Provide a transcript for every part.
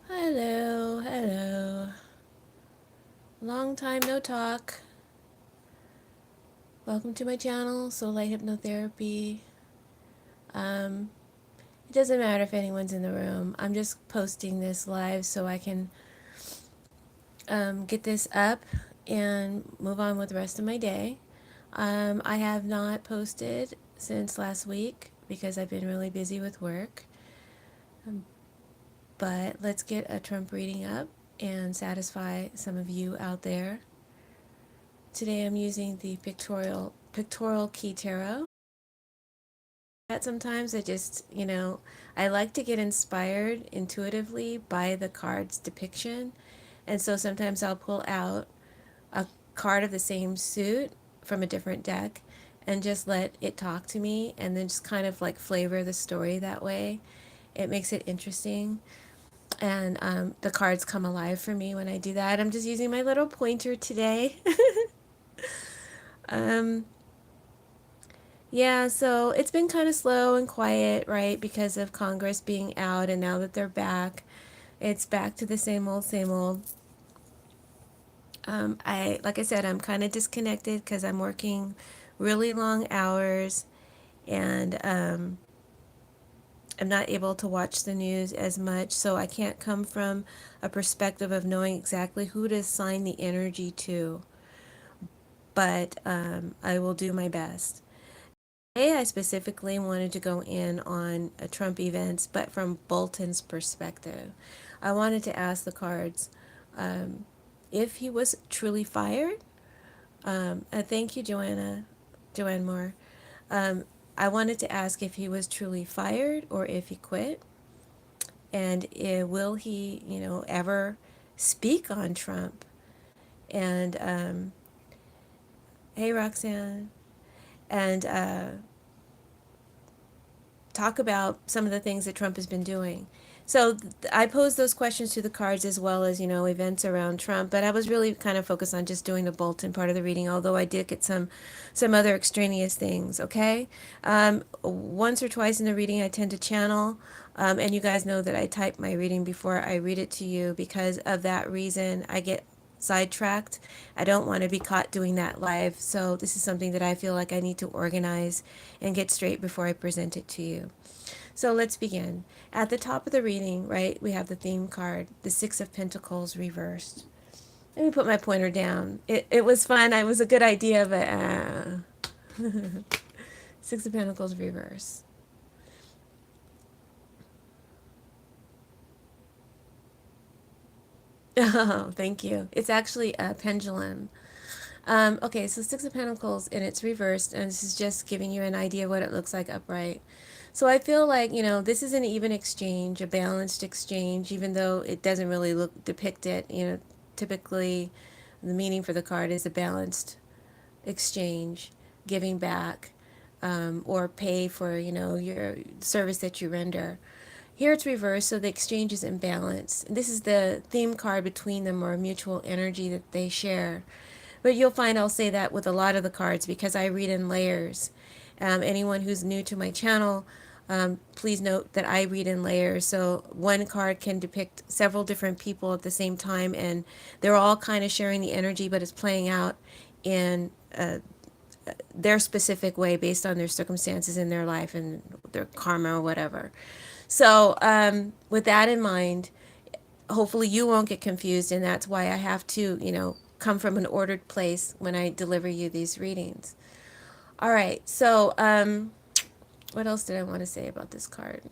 Hello, hello. Long time no talk. Welcome to my channel, Soulight Hypnotherapy. Um, it doesn't matter if anyone's in the room. I'm just posting this live so I can get this up and move on with the rest of my day. I have not posted since last week because I've been really busy with work. But let's get a Trump reading up and satisfy some of you out there. Today I'm using the pictorial key tarot. That sometimes I just, I like to get inspired intuitively by the card's depiction. And so sometimes I'll pull out a card of the same suit from a different deck and just let it talk to me and then just kind of like flavor the story that way. It makes it interesting. And the cards come alive for me when I do that. I'm just using my little pointer today. um, Yeah, so it's been kind of slow and quiet, right, because of Congress being out, and now that they're back, it's back to the same old, same old. Like I said, I'm kind of disconnected because I'm working really long hours, and I'm not able to watch the news as much, so I can't come from a perspective of knowing exactly who to assign the energy to, but I will do my best. Today, I specifically wanted to go in on Trump events, but from Bolton's perspective. I wanted to ask the cards if he was truly fired. Thank you, Joanne Moore. Um, I wanted to ask if he was truly fired or if he quit, and will he, ever speak on Trump? And hey, Roxanne, and talk about some of the things that Trump has been doing. So I posed those questions to the cards as well as, events around Trump, but I was really kind of focused on just doing the Bolton part of the reading, although I did get some other extraneous things, okay? Once or twice in the reading, I tend to channel, and you guys know that I type my reading before I read it to you. Because of that reason, I get sidetracked. I don't want to be caught doing that live, so this is something that I feel like I need to organize and get straight before I present it to you. So let's begin. At the top of the reading, right, we have the theme card, the Six of Pentacles reversed. Let me put my pointer down. It was fun. It was a good idea, but Six of Pentacles reverse. Oh, thank you. It's actually a pendulum. Okay, so Six of Pentacles and it's reversed, and this is just giving you an idea of what it looks like upright. So I feel like, this is an even exchange, a balanced exchange, even though it doesn't really depict it. Typically the meaning for the card is a balanced exchange, giving back, or pay for, your service that you render. Here it's reversed, so the exchange is in balance. This is the theme card between them, or mutual energy that they share. But you'll find I'll say that with a lot of the cards because I read in layers. Anyone who's new to my channel, please note that I read in layers. So one card can depict several different people at the same time, and they're all kind of sharing the energy, but it's playing out in their specific way based on their circumstances in their life and their karma or whatever. So with that in mind, hopefully you won't get confused, and that's why I have to, come from an ordered place when I deliver you these readings. All right, so what else did I want to say about this card?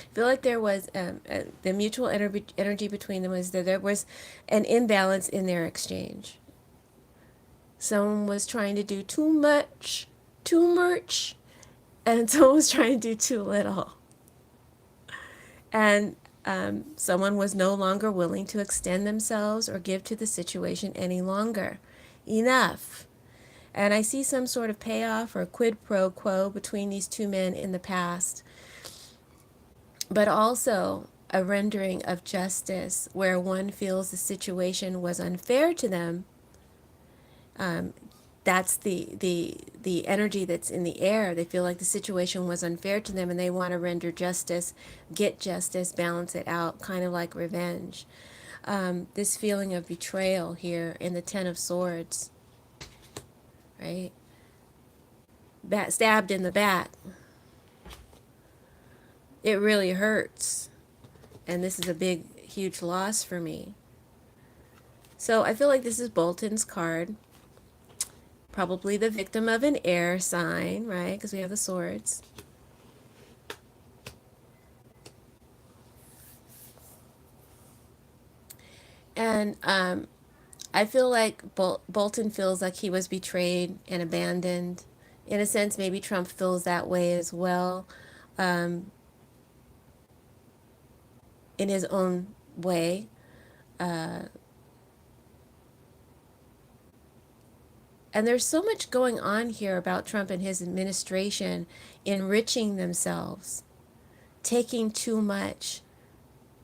I feel like there was the mutual energy between them was that there was an imbalance in their exchange. Someone was trying to do too much, and someone was trying to do too little. And someone was no longer willing to extend themselves or give to the situation any longer. Enough. And I see some sort of payoff or quid pro quo between these two men in the past, but also a rendering of justice where one feels the situation was unfair to them, that's the energy that's in the air. They feel like the situation was unfair to them and they want to render justice, get justice, balance it out, kind of like revenge. This feeling of betrayal here in the Ten of Swords, right? Stabbed in the back. It really hurts. And this is a big, huge loss for me. So I feel like this is Bolton's card. Probably the victim of an air sign, right? Because we have the swords. And I feel like Bolton feels like he was betrayed and abandoned. In a sense, maybe Trump feels that way as well, in his own way. And there's so much going on here about Trump and his administration enriching themselves, taking too much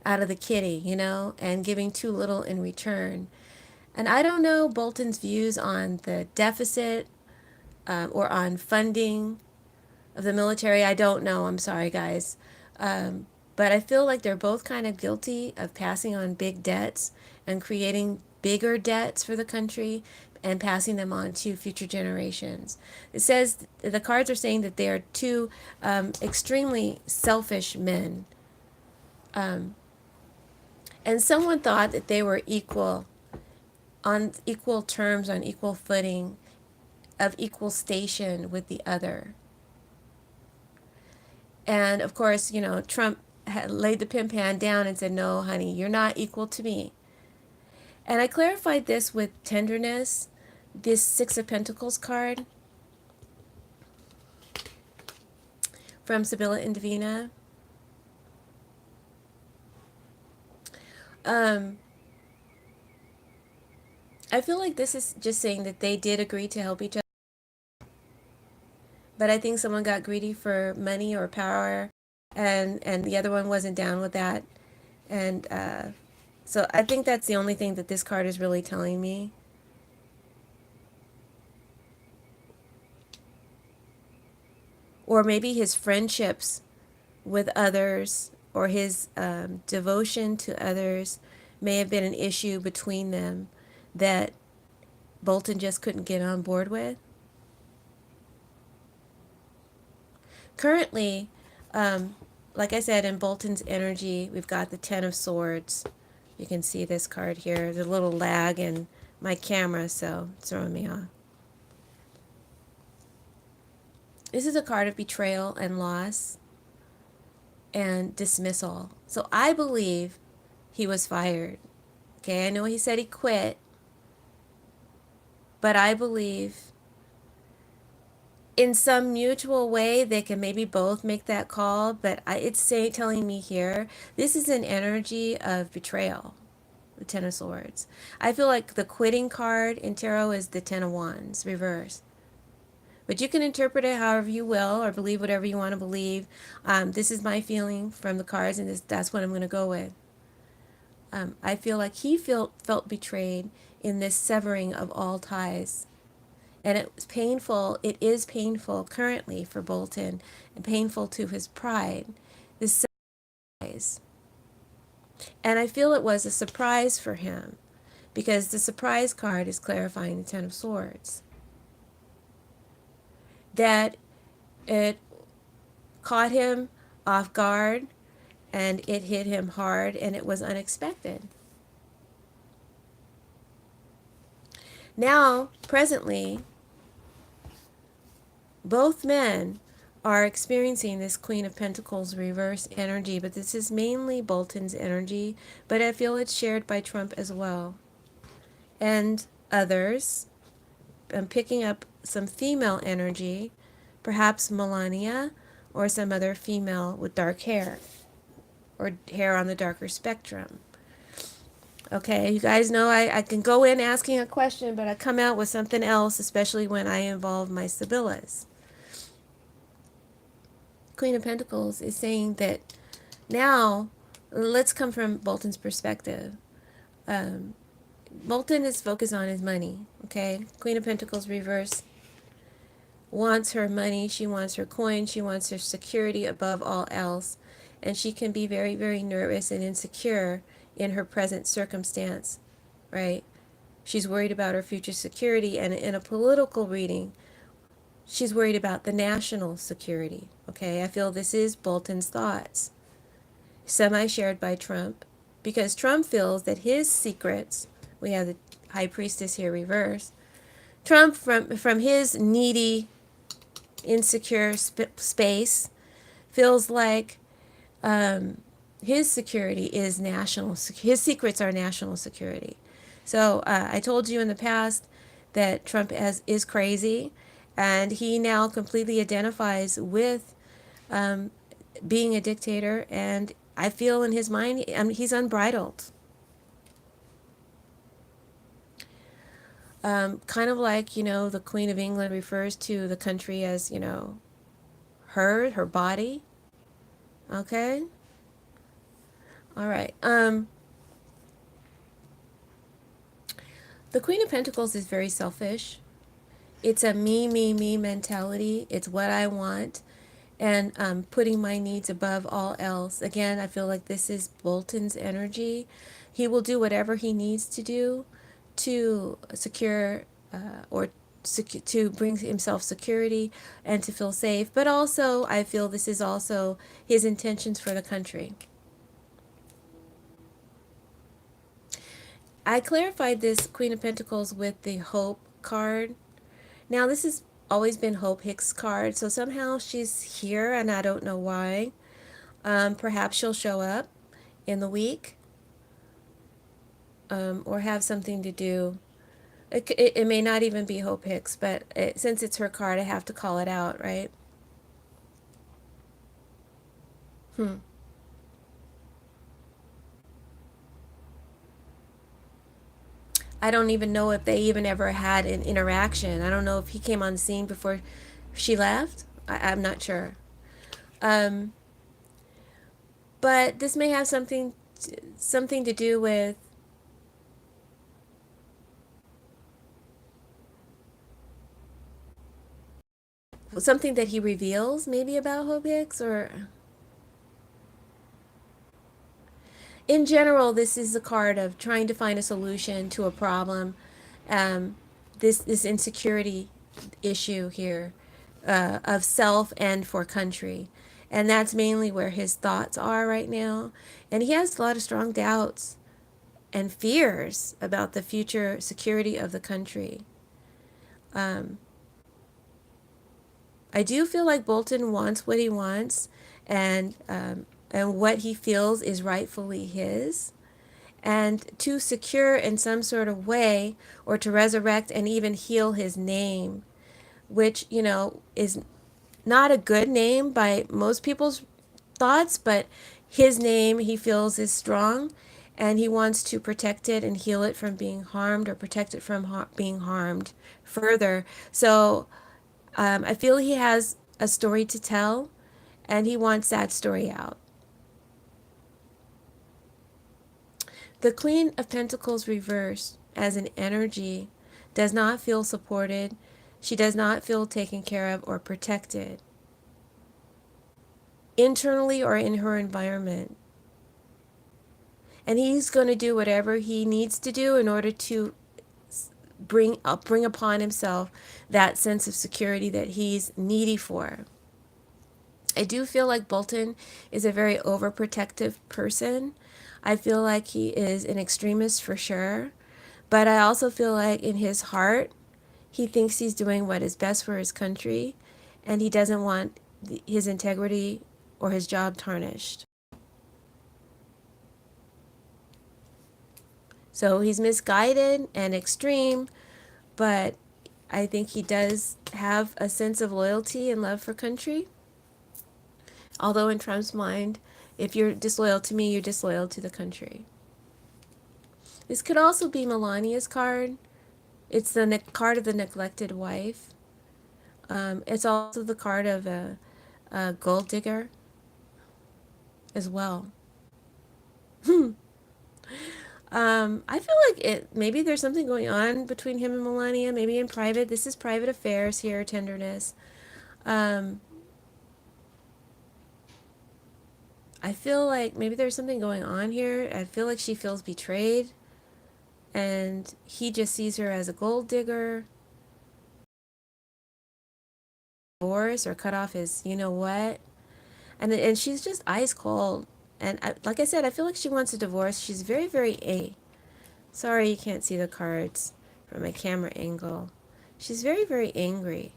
out of the kitty, and giving too little in return. And I don't know Bolton's views on the deficit or on funding of the military. I don't know. I'm sorry, guys. But I feel like they're both kind of guilty of passing on big debts and creating bigger debts for the country and passing them on to future generations. It says the cards are saying that they are two extremely selfish men. And someone thought that they were equal, on equal terms, on equal footing, of equal station with the other. And of course, Trump had laid the pin pan down and said, no, honey, you're not equal to me. And I clarified this with tenderness. This Six of Pentacles card from Sibilla and Divina. I feel like this is just saying that they did agree to help each other. But I think someone got greedy for money or power, and the other one wasn't down with that. And so I think that's the only thing that this card is really telling me. Or maybe his friendships with others or his devotion to others may have been an issue between them that Bolton just couldn't get on board with. Currently, like I said, in Bolton's energy, we've got the Ten of Swords. You can see this card here. There's a little lag in my camera, so it's throwing me off. This is a card of betrayal and loss and dismissal. So I believe he was fired. Okay, I know he said he quit, but I believe in some mutual way they can maybe both make that call. But it's telling me here, this is an energy of betrayal, the Ten of Swords. I feel like the quitting card in tarot is the Ten of Wands, reverse. But you can interpret it however you will or believe whatever you want to believe. This is my feeling from the cards, and that's what I'm going to go with. I feel like he felt betrayed in this severing of all ties. And it was painful. It is painful currently for Bolton and painful to his pride. This ties. And I feel it was a surprise for him because the surprise card is clarifying the Ten of Swords. That it caught him off guard and it hit him hard and it was unexpected. Now, presently, both men are experiencing this Queen of Pentacles reverse energy, but this is mainly Bolton's energy, but I feel it's shared by Trump as well. And others. I'm picking up some female energy, perhaps Melania or some other female with dark hair or hair on the darker spectrum. Okay, you guys know I can go in asking a question, but I come out with something else, especially when I involve my Sibillas. Queen of Pentacles is saying that now, let's come from Bolton's perspective. Bolton is focused on his money, okay? Queen of Pentacles reverse wants her money, she wants her coin, she wants her security above all else. And she can be very, very nervous and insecure in her present circumstance, right? She's worried about her future security, and in a political reading, she's worried about the national security, okay? I feel this is Bolton's thoughts, semi-shared by Trump, because Trump feels that his secrets, we have the High Priestess here reversed, Trump from his needy, insecure space feels like his security is national. His secrets are national security. So I told you in the past that Trump is crazy, and he now completely identifies with being a dictator. And I feel in his mind, he's unbridled. Kind of like, the Queen of England refers to the country as, her body. Okay? All right. The Queen of Pentacles is very selfish. It's a me, me, me mentality. It's what I want, and putting my needs above all else. Again, I feel like this is Bolton's energy. He will do whatever he needs to do to secure or to bring himself security and to feel safe. But also, I feel this is also his intentions for the country. I clarified this Queen of Pentacles with the Hope card. Now, this has always been Hope Hicks' card, so somehow she's here, and I don't know why. Perhaps she'll show up in the week, or have something to do. It may not even be Hope Hicks, but since it's her card, I have to call it out, right? Hmm. I don't even know if they even ever had an interaction. I don't know if he came on the scene before she left. I'm not sure. Um, but this may have something to do with something that he reveals, maybe about Hope Hicks, or in general, this is a card of trying to find a solution to a problem. Um, this insecurity issue here, of self and for country, and that's mainly where his thoughts are right now. And he has a lot of strong doubts and fears about the future security of the country. Um, I do feel like Bolton wants what he wants, and what he feels is rightfully his, and to secure in some sort of way, or to resurrect and even heal his name, which, is not a good name by most people's thoughts, but his name he feels is strong, and he wants to protect it and heal it from being harmed, or protect it from being harmed further. So I feel he has a story to tell, and he wants that story out. The Queen of Pentacles reversed as an energy does not feel supported. She does not feel taken care of or protected, internally or in her environment. And he's going to do whatever he needs to do in order to bring upon himself that sense of security that he's needy for. I do feel like Bolton is a very overprotective person. I feel like he is an extremist for sure. But I also feel like in his heart, he thinks he's doing what is best for his country, and he doesn't want his integrity or his job tarnished. So he's misguided and extreme, but I think he does have a sense of loyalty and love for country. Although in Trump's mind, if you're disloyal to me, you're disloyal to the country. This could also be Melania's card. It's the card of the neglected wife. It's also the card of a gold digger as well. I feel like maybe there's something going on between him and Melania, maybe in private. This is private affairs here, tenderness. Um, I feel like maybe there's something going on here. I feel like she feels betrayed and he just sees her as a gold digger, divorce or cut off his, you know what? And she's just ice cold. And like I said, I feel like she wants a divorce. She's very, very angry. Sorry you can't see the cards from my camera angle. She's very, very angry.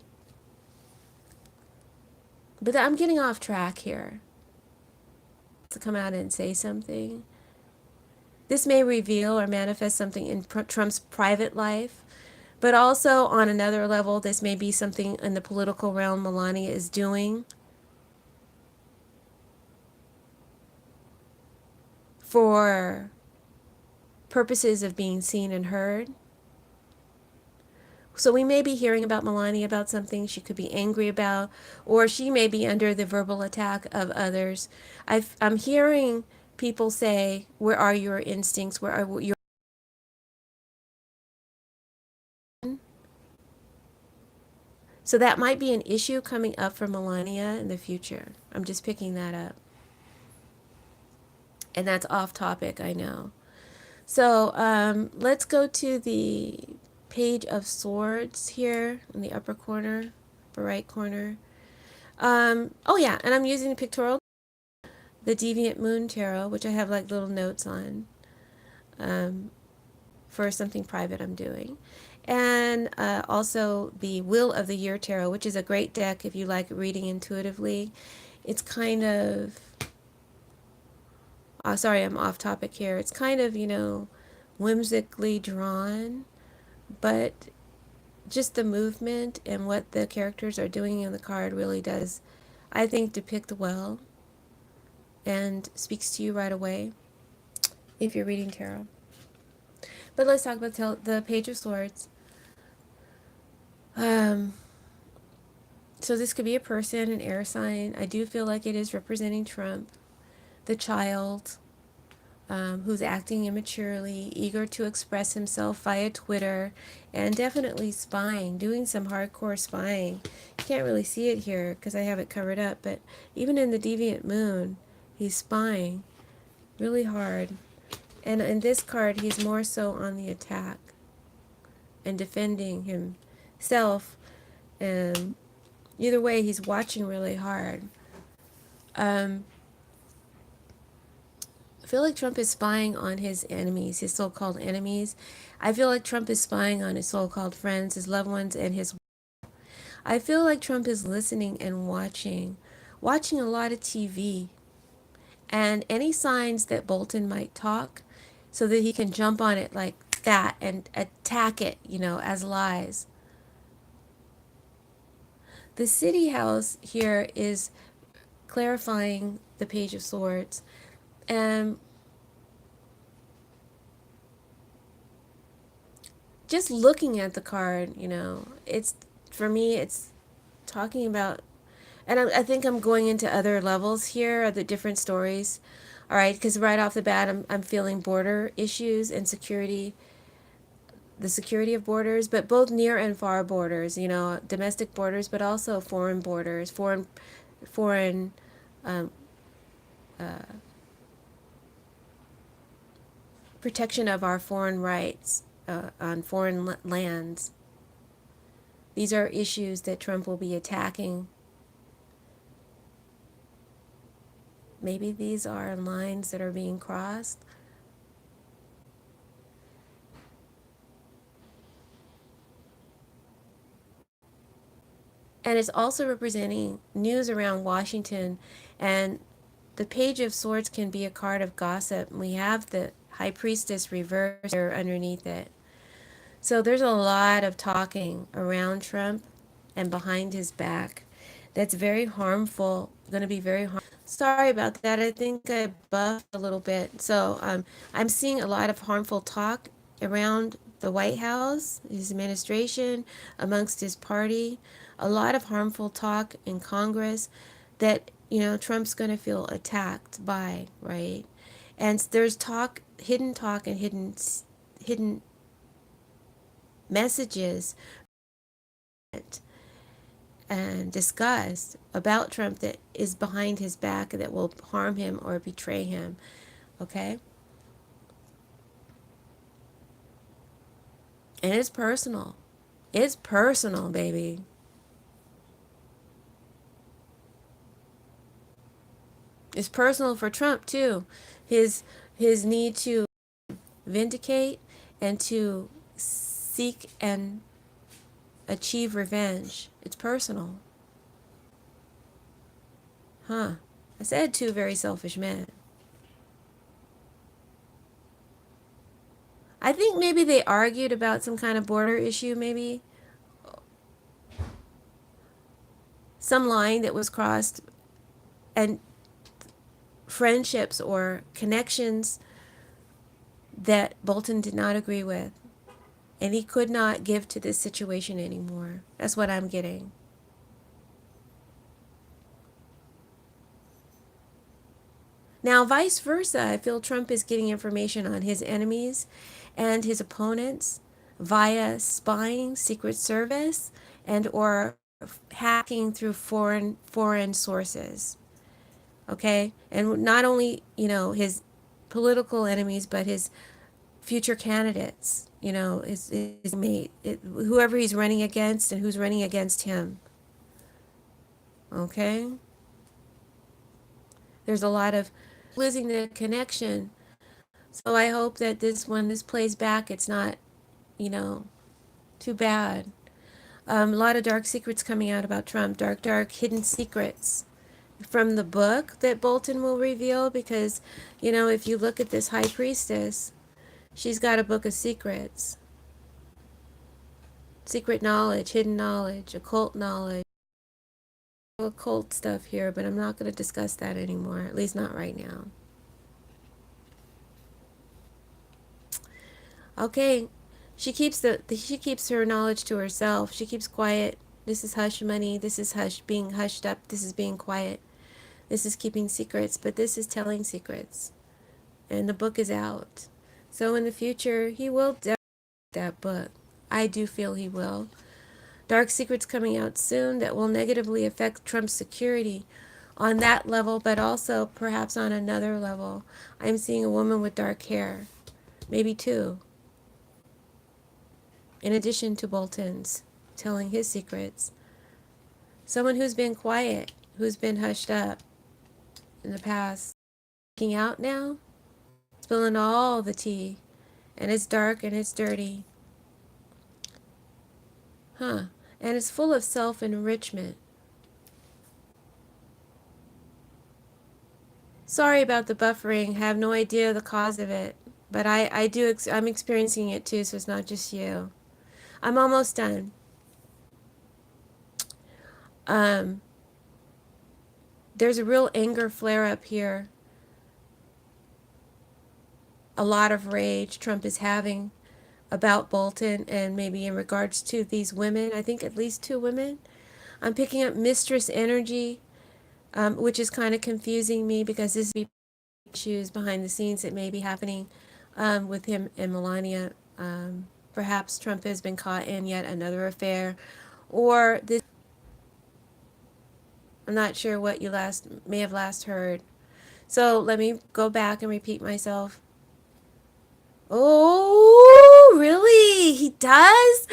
But I'm getting off track here. To come out and say something. This may reveal or manifest something in Trump's private life, but also on another level, this may be something in the political realm Melania is doing for purposes of being seen and heard. So we may be hearing about Melania about something she could be angry about, or she may be under the verbal attack of others. I'm hearing people say, where are your instincts? Where are your... So that might be an issue coming up for Melania in the future. I'm just picking that up. And that's off topic, I know. So let's go to the Page of Swords here in the upper corner, upper right corner. Oh yeah, and I'm using the pictorial, the Deviant Moon Tarot, which I have like little notes on um, for something private I'm doing. And also the Wheel of the Year Tarot, which is a great deck if you like reading intuitively. It's kind of, sorry, I'm off topic here. It's kind of, whimsically drawn, but just the movement and what the characters are doing in the card really does, I think, depict well and speaks to you right away if you're reading tarot. But let's talk about the Page of Swords. Um, so this could be a person, an air sign. I do feel like it is representing Trump, the child, who's acting immaturely, eager to express himself via Twitter, and definitely spying, doing some hardcore spying. You can't really see it here because I have it covered up, but even in the Deviant Moon, he's spying really hard. And in this card, he's more so on the attack and defending himself. And either way, he's watching really hard. Um, I feel like Trump is spying on his enemies, his so-called enemies. I feel like Trump is spying on his so-called friends, his loved ones, and his... I feel like Trump is listening and watching a lot of TV. And any signs that Bolton might talk so that he can jump on it like that and attack it, as lies. The City House here is clarifying the Page of Swords. And just looking at the card, it's, for me, it's talking about, and I think I'm going into other levels here, the different stories. All right, because right off the bat, I'm feeling border issues and security, the security of borders, but both near and far borders, domestic borders, but also foreign borders, foreign um, uh, protection of our foreign rights on foreign lands. These are issues that Trump will be attacking. Maybe these are lines that are being crossed. And it's also representing news around Washington. And the Page of Swords can be a card of gossip. We have the High Priestess reversed there underneath it. So there's a lot of talking around Trump and behind his back that's very harmful, going to be very harmful. Sorry about that. I think I buffed a little bit. So I'm seeing a lot of harmful talk around the White House, his administration, amongst his party. A lot of harmful talk in Congress that, Trump's going to feel attacked by, right? And there's talk and hidden messages and disgust about Trump that is behind his back that will harm him or betray him. Okay? And it's personal. It's personal, baby. It's personal for Trump too. His his need to vindicate and to seek and achieve revenge. It's personal. Huh. I said two very selfish men. I think maybe they argued about some kind of border issue, maybe some line that was crossed, and friendships or connections that Bolton did not agree with. And he could not give to this situation anymore. That's what I'm getting. Now, vice versa, I feel Trump is getting information on his enemies and his opponents via spying, Secret Service, and or hacking through foreign sources. Okay? And not only, his political enemies, but his future candidates, his mate, whoever he's running against and who's running against him. Okay? There's a lot of losing the connection. So I hope that when this plays back, it's not, you know, too bad. A lot of dark secrets coming out about Trump, dark, hidden secrets from the book that Bolton will reveal because, if you look at this high priestess, she's got a book of secrets, secret knowledge, hidden knowledge, occult stuff here, but I'm not going to discuss that anymore, at least not right now. Okay, she keeps her knowledge to herself. She keeps quiet. This is hush money. This is being hushed up. This is being quiet. This is keeping secrets, but this is telling secrets. And the book is out. So in the future, he will definitely that book. I do feel he will. Dark secrets coming out soon that will negatively affect Trump's security on that level, but also perhaps on another level. I'm seeing a woman with dark hair, maybe two, in addition to Bolton's telling his secrets. Someone who's been quiet, who's been hushed up in the past, speaking out now, spilling all the tea, and it's dark and it's dirty. Huh. And it's full of self-enrichment. Sorry about the buffering. Have no idea the cause of it. But I'm experiencing it too, so it's not just you. I'm almost done. Um, there's a real anger flare up here. A lot of rage Trump is having about Bolton and maybe in regards to these women. I think at least two women. I'm picking up mistress energy, which is kind of confusing me because this is issues behind the scenes that may be happening with him and Melania. Perhaps Trump has been caught in yet another affair, or this. I'm not sure what you may have last heard. So let me go back and repeat myself. Oh, really? He does?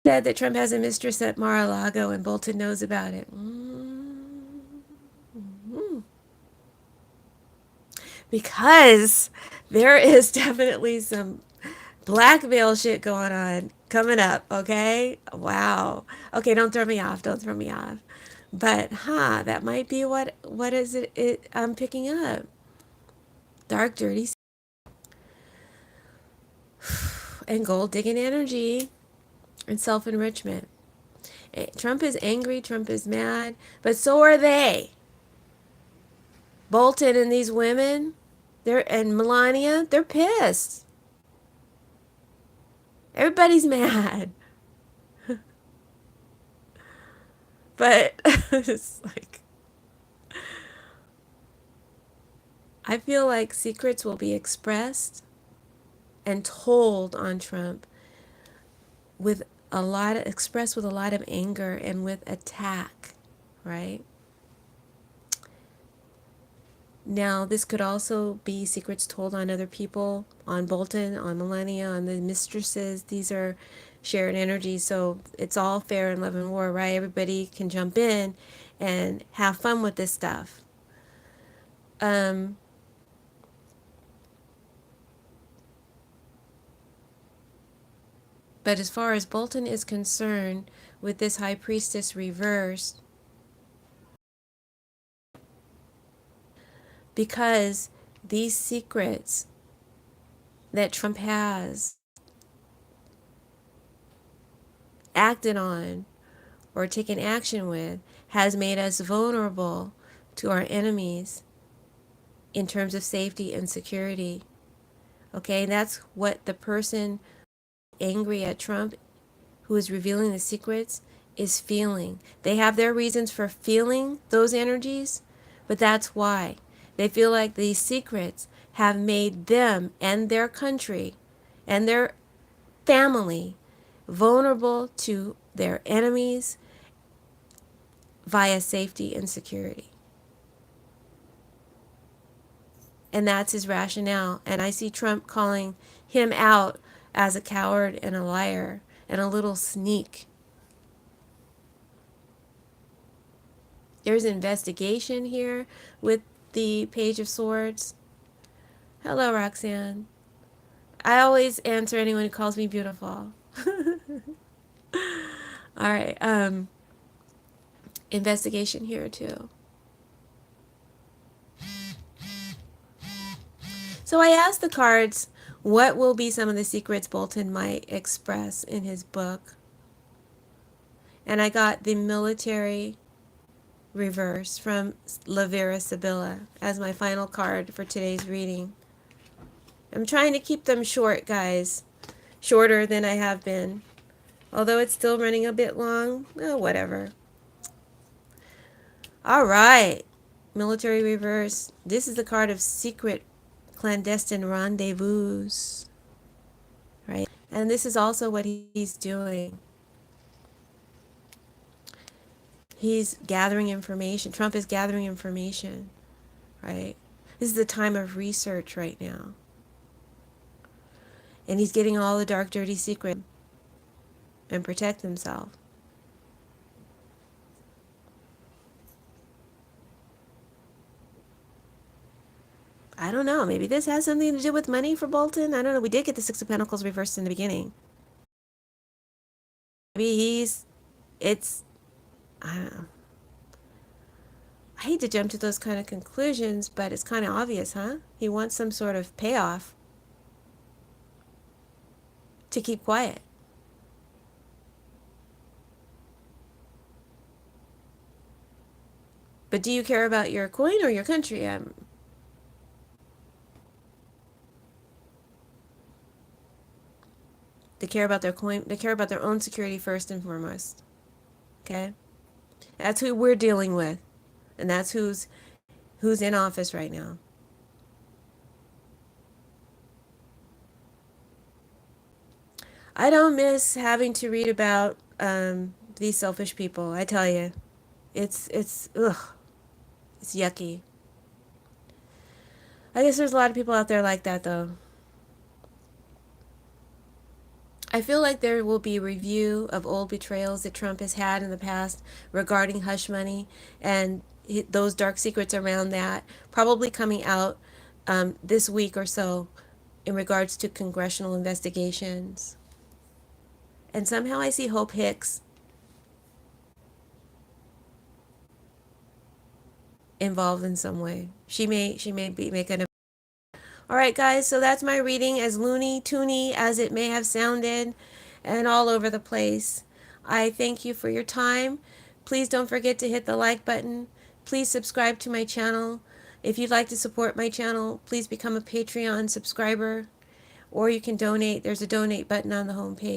Said that Trump has a mistress at Mar-a-Lago and Bolton knows about it. Because there is definitely some blackmail shit going on coming up, okay? Wow. Okay, don't throw me off. Don't throw me off. But that might be what is it I'm picking up. Dark, dirty, and gold digging energy and self-enrichment. Trump is angry, Trump is mad, but so are they. Bolton and these women, and Melania, they're pissed. Everybody's mad. But it's like I feel like secrets will be expressed and told on Trump with expressed with a lot of anger and with attack, right? Now, this could also be secrets told on other people, on Bolton, on Millennia, on the mistresses. These are shared energies, so it's all fair in love and war, right? Everybody can jump in and have fun with this stuff. Um, but as far as Bolton is concerned, with this High Priestess reversed, because these secrets that Trump has acted on or taken action with has made us vulnerable to our enemies in terms of safety and security. Okay, that's what the person angry at Trump who is revealing the secrets is feeling. They have their reasons for feeling those energies, but that's why. They feel like these secrets have made them and their country and their family vulnerable to their enemies via safety and security. And that's his rationale. And I see Trump calling him out as a coward and a liar and a little sneak. There's an investigation here with the Page of Swords. Hello, Roxanne. I always answer anyone who calls me beautiful. All right. Investigation here too. So I asked the cards, what will be some of the secrets Bolton might express in his book? And I got the military reverse from Sibilla as my final card for today's reading. I'm trying to keep them short, guys. Shorter than I have been. Although it's still running a bit long. Whatever. All right. Military reverse. This is the card of secret clandestine rendezvous. Right? And this is also what he's doing. He's gathering information. Trump is gathering information. Right? This is the time of research right now. And he's getting all the dark, dirty secrets and protect himself. I don't know. Maybe this has something to do with money for Bolton. I don't know. We did get the Six of Pentacles reversed in the beginning. Maybe I don't know. I hate to jump to those kind of conclusions, but it's kind of obvious, huh? He wants some sort of payoff to keep quiet. But do you care about your coin or your country? They care about their coin. They care about their own security first and foremost. Okay? That's who we're dealing with. And that's who's in office right now. I don't miss having to read about these selfish people. I tell you, it's ugh, it's yucky. I guess there's a lot of people out there like that, though. I feel like there will be a review of old betrayals that Trump has had in the past regarding hush money and those dark secrets around that, probably coming out this week or so in regards to congressional investigations. And somehow I see Hope Hicks involved in some way. She may be making. All right, guys, so that's my reading, as loony toony as it may have sounded and all over the place. I thank you for your time. Please don't forget to hit the like button. Please subscribe to my channel. If you'd like to support my channel, please become a Patreon subscriber, or you can donate. There's a donate button on the homepage.